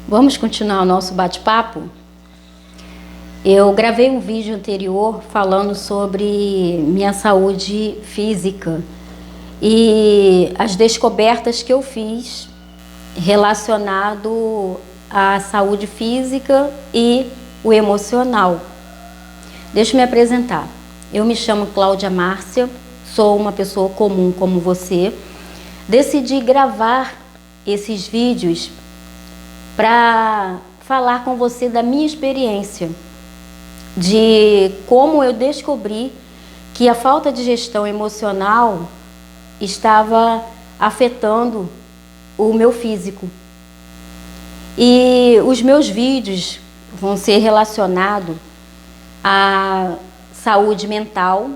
Vamos continuar o nosso bate-papo? Eu gravei um vídeo anterior falando sobre minha saúde física e as descobertas que eu fiz relacionado à saúde física e o emocional. Deixa eu me apresentar. Eu me chamo Cláudia Márcia, sou uma pessoa comum como você. Decidi gravar esses vídeos para falar com você da minha experiência, de como eu descobri que a falta de gestão emocional estava afetando o meu físico. E os meus vídeos vão ser relacionados à saúde mental,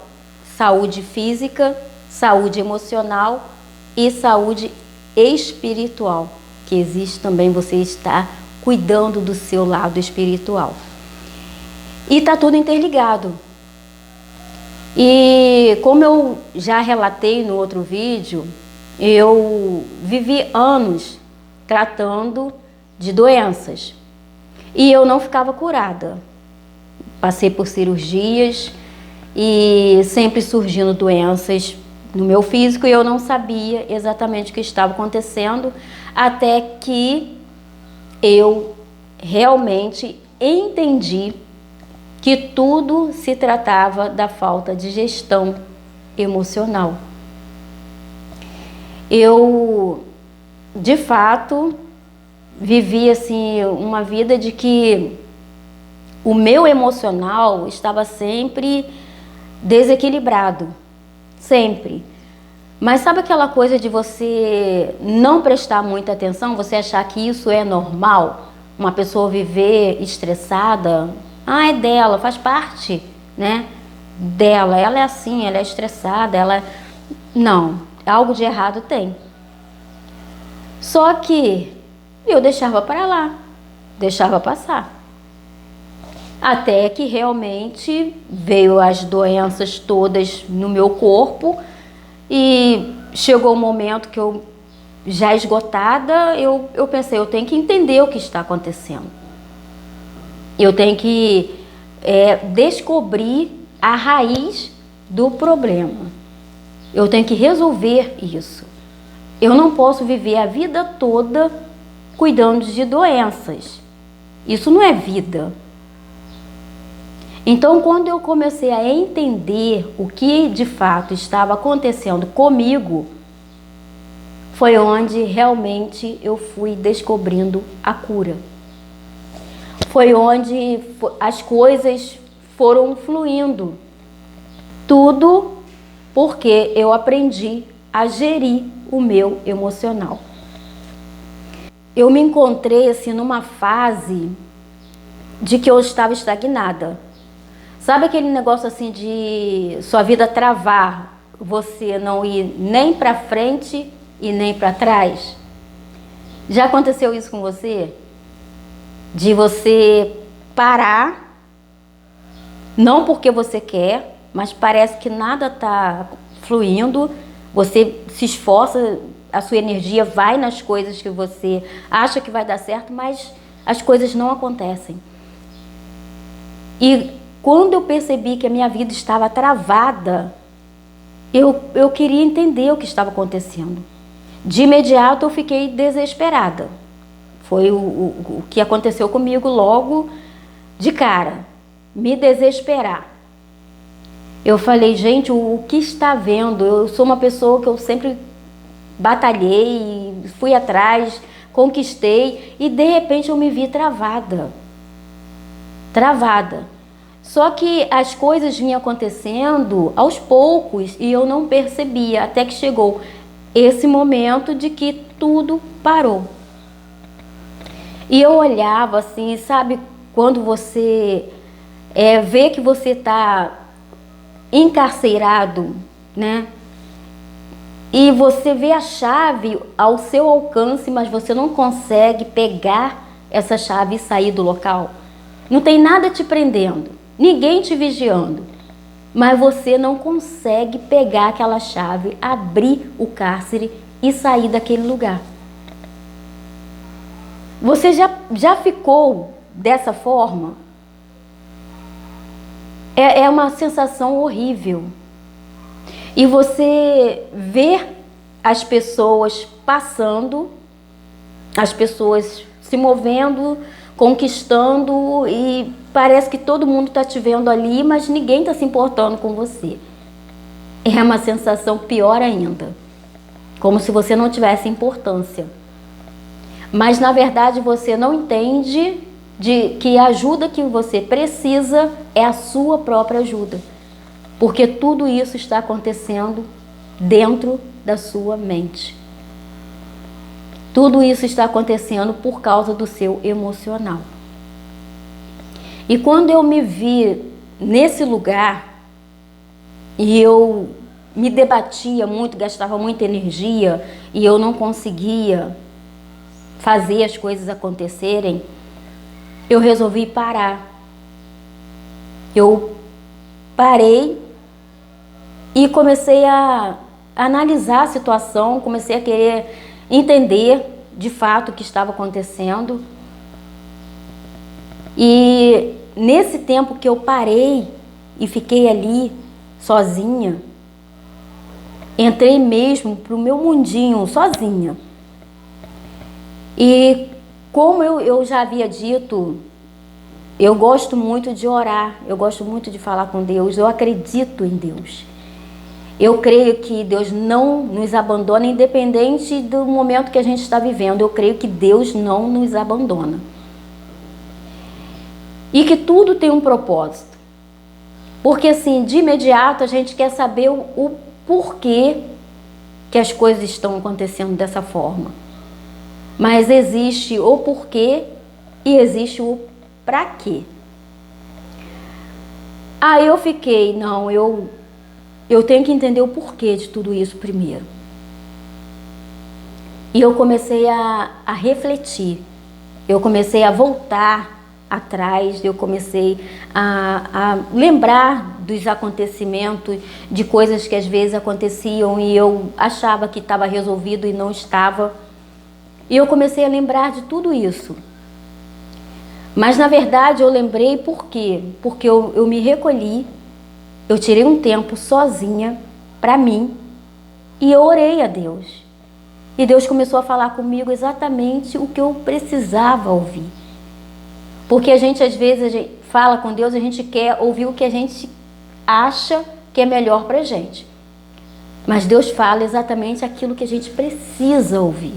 saúde física, saúde emocional e saúde espiritual, que existe também você estar cuidando do seu lado espiritual. E tá tudo interligado. E como eu já relatei no outro vídeo, eu vivi anos tratando de doenças e eu não ficava curada. Passei por cirurgias e sempre surgindo doenças no meu físico e eu não sabia exatamente o que estava acontecendo, até que eu realmente entendi que tudo se tratava da falta de gestão emocional. Eu, de fato, vivi assim uma vida de que o meu emocional estava sempre desequilibrado, sempre. Mas sabe aquela coisa de você não prestar muita atenção, você achar que isso é normal? Uma pessoa viver estressada, é dela, faz parte, né, dela, ela é assim, ela é estressada, Não, algo de errado tem. Só que eu deixava para lá, deixava passar. Até que realmente veio as doenças todas no meu corpo e chegou um momento que eu, já esgotada, eu pensei, eu tenho que entender o que está acontecendo. Eu tenho que descobrir a raiz do problema. Eu tenho que resolver isso. Eu não posso viver a vida toda cuidando de doenças. Isso não é vida. Então, quando eu comecei a entender o que de fato estava acontecendo comigo, foi onde realmente eu fui descobrindo a cura. Foi onde as coisas foram fluindo. Tudo porque eu aprendi a gerir o meu emocional. Eu me encontrei assim numa fase de que eu estava estagnada. Sabe aquele negócio assim de sua vida travar, você não ir nem para frente e nem para trás? Já aconteceu isso com você? De você parar, não porque você quer, mas parece que nada está fluindo, você se esforça, a sua energia vai nas coisas que você acha que vai dar certo, mas as coisas não acontecem. E quando eu percebi que a minha vida estava travada, eu queria entender o que estava acontecendo. De imediato eu fiquei desesperada. Foi o que aconteceu comigo logo de cara, me desesperar. Eu falei, gente, o que está vendo? Eu sou uma pessoa que eu sempre batalhei, fui atrás, conquistei e de repente eu me vi travada. Travada. Só que as coisas vinham acontecendo aos poucos e eu não percebia, até que chegou esse momento de que tudo parou. E eu olhava assim, sabe, quando você vê que você está encarcerado, né? E você vê a chave ao seu alcance, mas você não consegue pegar essa chave e sair do local. Não tem nada te prendendo, ninguém te vigiando, mas você não consegue pegar aquela chave, abrir o cárcere e sair daquele lugar. Você já ficou dessa forma? É uma sensação horrível. E você vê as pessoas passando, as pessoas se movendo, conquistando, e parece que todo mundo está te vendo ali, mas ninguém está se importando com você. É uma sensação pior ainda, como se você não tivesse importância. Mas na verdade você não entende de que a ajuda que você precisa é a sua própria ajuda, porque tudo isso está acontecendo dentro da sua mente. Tudo isso está acontecendo por causa do seu emocional. E quando eu me vi nesse lugar, e eu me debatia muito, gastava muita energia, e eu não conseguia fazer as coisas acontecerem, eu resolvi parar. Eu parei e comecei a analisar a situação, comecei a querer entender de fato o que estava acontecendo. E nesse tempo que eu parei e fiquei ali sozinha, entrei mesmo para o meu mundinho sozinha. E como eu já havia dito, eu gosto muito de orar, eu gosto muito de falar com Deus, eu acredito em Deus. Eu creio que Deus não nos abandona, independente do momento que a gente está vivendo. Eu creio que Deus não nos abandona. E que tudo tem um propósito. Porque assim, de imediato a gente quer saber o porquê que as coisas estão acontecendo dessa forma. Mas existe o porquê e existe o pra quê. Aí eu fiquei, não, eu tenho que entender o porquê de tudo isso primeiro. E eu comecei a refletir. Eu comecei a voltar atrás, eu comecei a lembrar dos acontecimentos, de coisas que às vezes aconteciam e eu achava que estava resolvido e não estava. E eu comecei a lembrar de tudo isso. Mas na verdade eu lembrei por quê? Porque eu me recolhi, eu tirei um tempo sozinha para mim e eu orei a Deus. E Deus começou a falar comigo exatamente o que eu precisava ouvir. Porque a gente às vezes fala com Deus, a gente quer ouvir o que a gente acha que é melhor para a gente. Mas Deus fala exatamente aquilo que a gente precisa ouvir.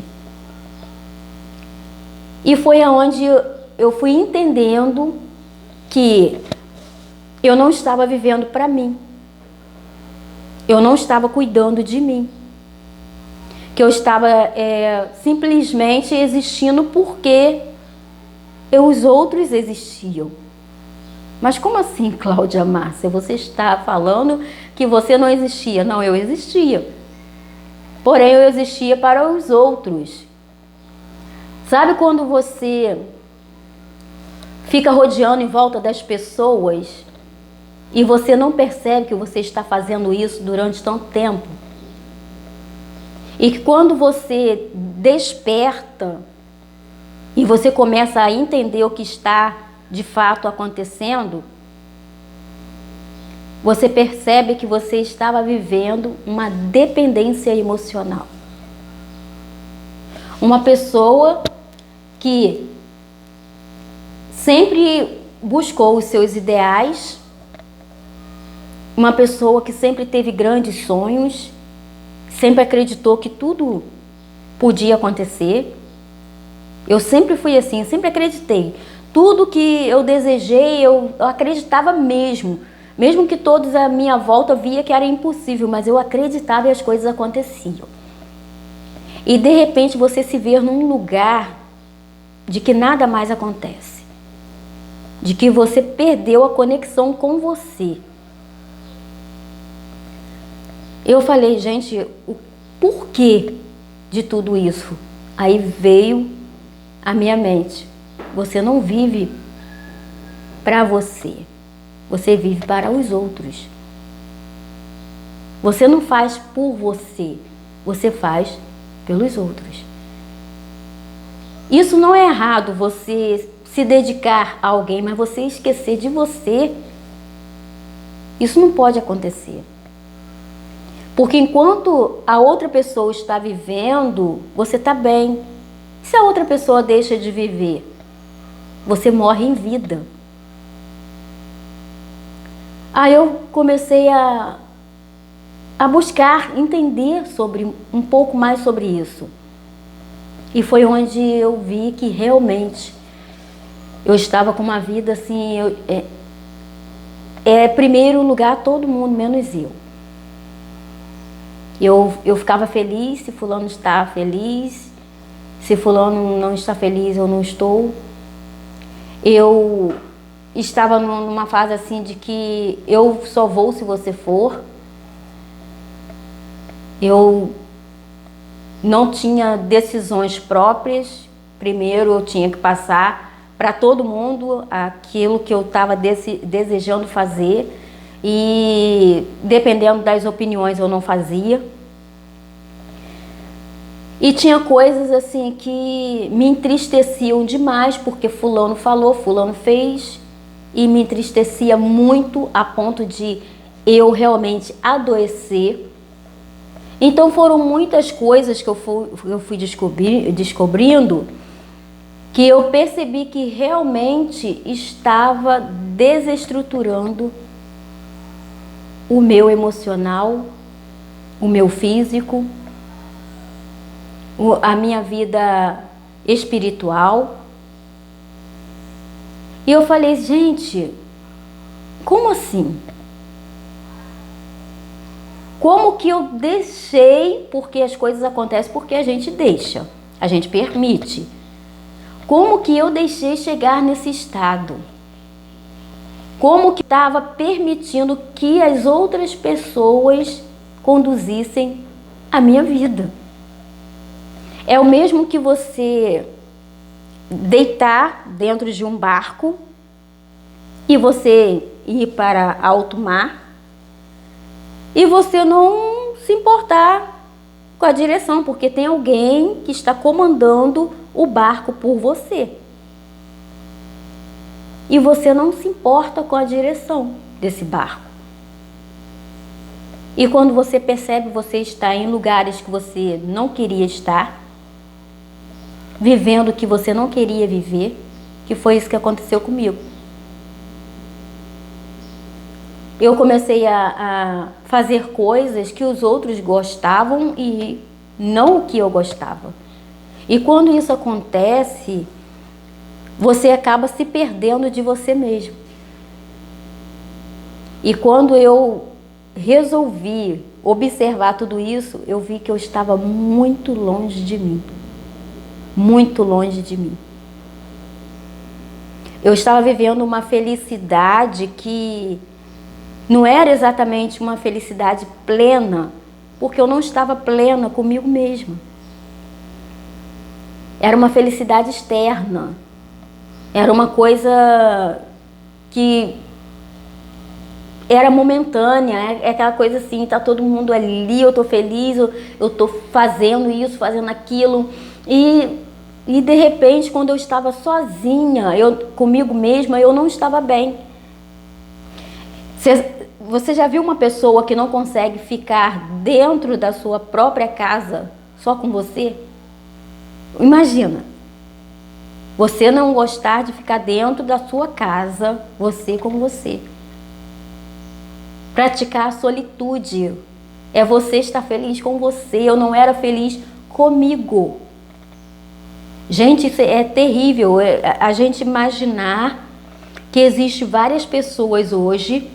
E foi aonde eu fui entendendo que eu não estava vivendo para mim. Eu não estava cuidando de mim. Que eu estava simplesmente existindo porque os outros existiam. Mas como assim, Cláudia Márcia? Você está falando que você não existia? Não, eu existia. Porém, eu existia para os outros. Sabe quando você fica rodeando em volta das pessoas e você não percebe que você está fazendo isso durante tanto tempo? E que quando você desperta e você começa a entender o que está de fato acontecendo, você percebe que você estava vivendo uma dependência emocional. Uma pessoa que sempre buscou os seus ideais, uma pessoa que sempre teve grandes sonhos, sempre acreditou que tudo podia acontecer. Eu sempre fui assim, sempre acreditei. Tudo que eu desejei, eu acreditava mesmo. Mesmo que todos à minha volta via que era impossível, mas eu acreditava e as coisas aconteciam. E de repente você se vê num lugar de que nada mais acontece. De que você perdeu a conexão com você. Eu falei, gente, o porquê de tudo isso? Aí veio a minha mente. Você não vive para você. Você vive para os outros. Você não faz por você. Você faz pelos outros. Isso não é errado, você se dedicar a alguém, mas você esquecer de você, isso não pode acontecer. Porque enquanto a outra pessoa está vivendo, você está bem. Se a outra pessoa deixa de viver, você morre em vida. Aí eu comecei a buscar entender um pouco mais sobre isso. E foi onde eu vi que realmente eu estava com uma vida assim, primeiro lugar todo mundo, menos eu. Eu ficava feliz se fulano está feliz, se fulano não está feliz, eu não estou. Eu estava numa fase assim de que eu só vou se você for. Eu não tinha decisões próprias. Primeiro eu tinha que passar para todo mundo aquilo que eu estava desejando fazer, e dependendo das opiniões eu não fazia. E tinha coisas assim que me entristeciam demais, porque fulano falou, fulano fez, e me entristecia muito a ponto de eu realmente adoecer. Então foram muitas coisas que eu fui descobrindo, que eu percebi que realmente estava desestruturando o meu emocional, o meu físico, a minha vida espiritual. E eu falei, gente, como assim? Como que eu deixei, porque as coisas acontecem porque a gente deixa, a gente permite. Como que eu deixei chegar nesse estado? Como que estava permitindo que as outras pessoas conduzissem a minha vida? É o mesmo que você deitar dentro de um barco e você ir para alto mar e você não se importar com a direção, porque tem alguém que está comandando o barco por você. E você não se importa com a direção desse barco. E quando você percebe, você está em lugares que você não queria estar, vivendo o que você não queria viver, que foi isso que aconteceu comigo. Eu comecei a fazer coisas que os outros gostavam e não o que eu gostava. E quando isso acontece, você acaba se perdendo de você mesmo. E quando eu resolvi observar tudo isso, eu vi que eu estava muito longe de mim. Muito longe de mim. Eu estava vivendo uma felicidade que não era exatamente uma felicidade plena, porque eu não estava plena comigo mesma. Era uma felicidade externa. Era uma coisa que era momentânea, é aquela coisa assim, tá todo mundo ali, eu tô feliz, eu tô fazendo isso, fazendo aquilo, e de repente, quando eu estava sozinha, comigo mesma, eu não estava bem. Você já viu uma pessoa que não consegue ficar dentro da sua própria casa só com você? Imagina, você não gostar de ficar dentro da sua casa, você com você. Praticar a solitude é você estar feliz com você. Eu não era feliz comigo. Gente, isso é terrível, a gente imaginar que existe várias pessoas hoje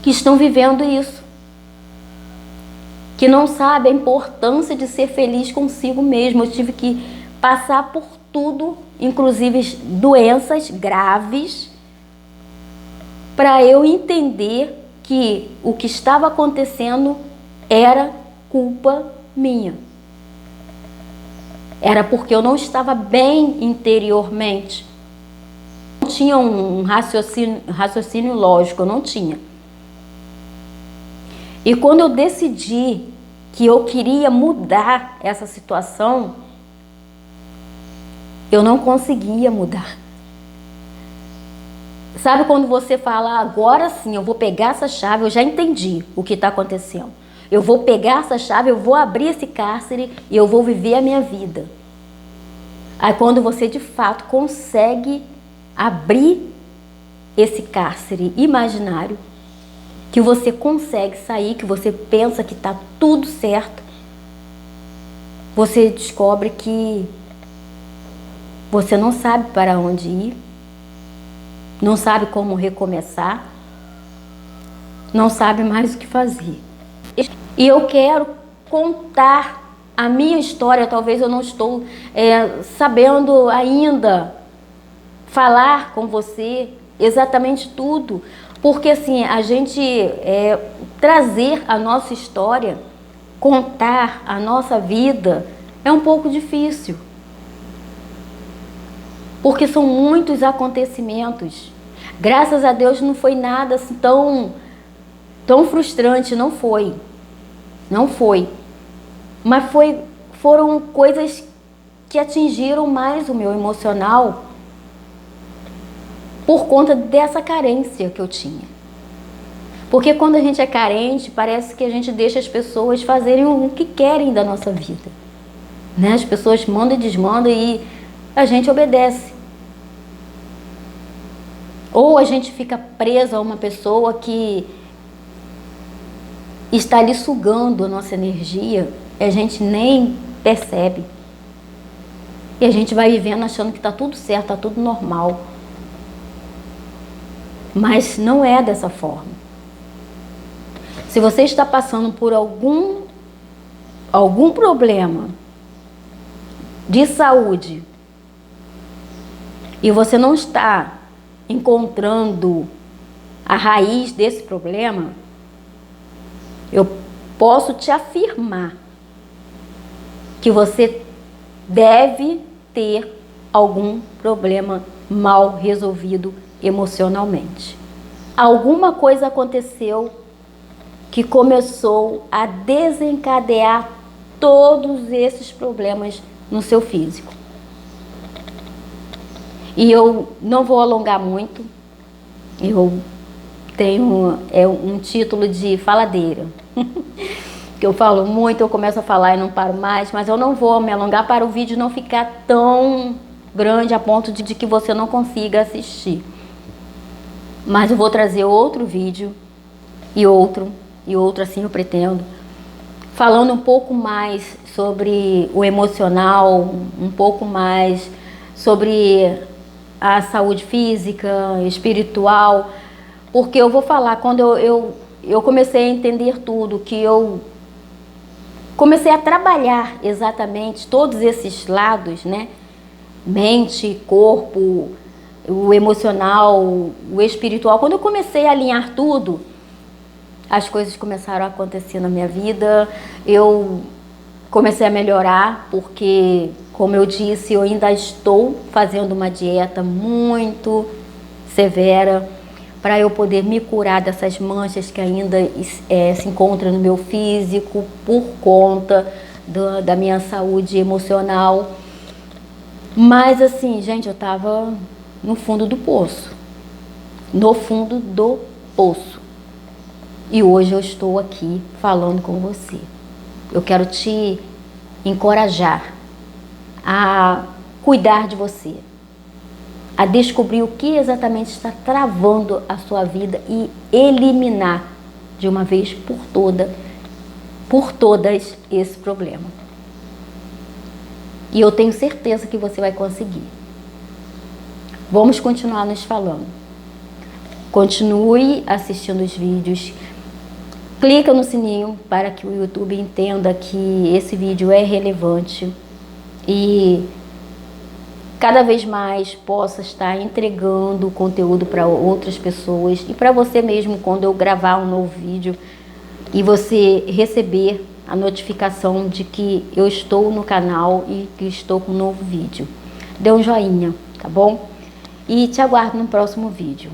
que estão vivendo isso, que não sabem a importância de ser feliz consigo mesmo. Eu tive que passar por tudo, inclusive doenças graves, para eu entender que o que estava acontecendo era culpa minha. Era porque eu não estava bem interiormente. Não tinha um raciocínio lógico, eu não tinha. E quando eu decidi que eu queria mudar essa situação, eu não conseguia mudar. Sabe quando você fala, agora sim, eu vou pegar essa chave, eu já entendi o que está acontecendo. Eu vou pegar essa chave, eu vou abrir esse cárcere e eu vou viver a minha vida. Aí quando você de fato consegue abrir esse cárcere imaginário, que você consegue sair, que você pensa que está tudo certo, você descobre que você não sabe para onde ir, não sabe como recomeçar, não sabe mais o que fazer. E eu quero contar a minha história. Talvez eu não estou sabendo ainda falar com você exatamente tudo, porque assim, a gente trazer a nossa história, contar a nossa vida é um pouco difícil, porque são muitos acontecimentos. Graças a Deus não foi nada assim tão frustrante, não foi, mas foram coisas que atingiram mais o meu emocional por conta dessa carência que eu tinha. Porque quando a gente é carente, parece que a gente deixa as pessoas fazerem o que querem da nossa vida, né? As pessoas mandam e desmandam e a gente obedece. Ou a gente fica preso a uma pessoa que está ali sugando a nossa energia e a gente nem percebe. E a gente vai vivendo achando que está tudo certo, está tudo normal. Mas não é dessa forma. Se você está passando por algum problema de saúde e você não está encontrando a raiz desse problema, eu posso te afirmar que você deve ter algum problema mal resolvido emocionalmente. Alguma coisa aconteceu que começou a desencadear todos esses problemas no seu físico. E eu não vou alongar muito, eu tenho um título de faladeira, que eu falo muito, eu começo a falar e não paro mais, mas eu não vou me alongar para o vídeo não ficar tão grande a ponto de que você não consiga assistir. Mas eu vou trazer outro vídeo e outro assim eu pretendo, falando um pouco mais sobre o emocional, um pouco mais sobre a saúde física, espiritual, porque eu vou falar, quando eu comecei a entender tudo, que eu comecei a trabalhar exatamente todos esses lados, né? Mente, corpo, o emocional, o espiritual. Quando eu comecei a alinhar tudo, as coisas começaram a acontecer na minha vida. Eu comecei a melhorar, porque, como eu disse, eu ainda estou fazendo uma dieta muito severa para eu poder me curar dessas manchas que ainda se encontram no meu físico por conta da minha saúde emocional. Mas assim, gente, eu estava no fundo do poço. No fundo do poço. E hoje eu estou aqui falando com você. Eu quero te encorajar a cuidar de você, a descobrir o que exatamente está travando a sua vida e eliminar de uma vez por todas esse problema. E eu tenho certeza que você vai conseguir. Vamos continuar nos falando. Continue assistindo os vídeos. Clica no sininho para que o YouTube entenda que esse vídeo é relevante e cada vez mais possa estar entregando conteúdo para outras pessoas e para você mesmo, quando eu gravar um novo vídeo e você receber a notificação de que eu estou no canal e que estou com um novo vídeo. Dê um joinha, tá bom? E te aguardo no próximo vídeo.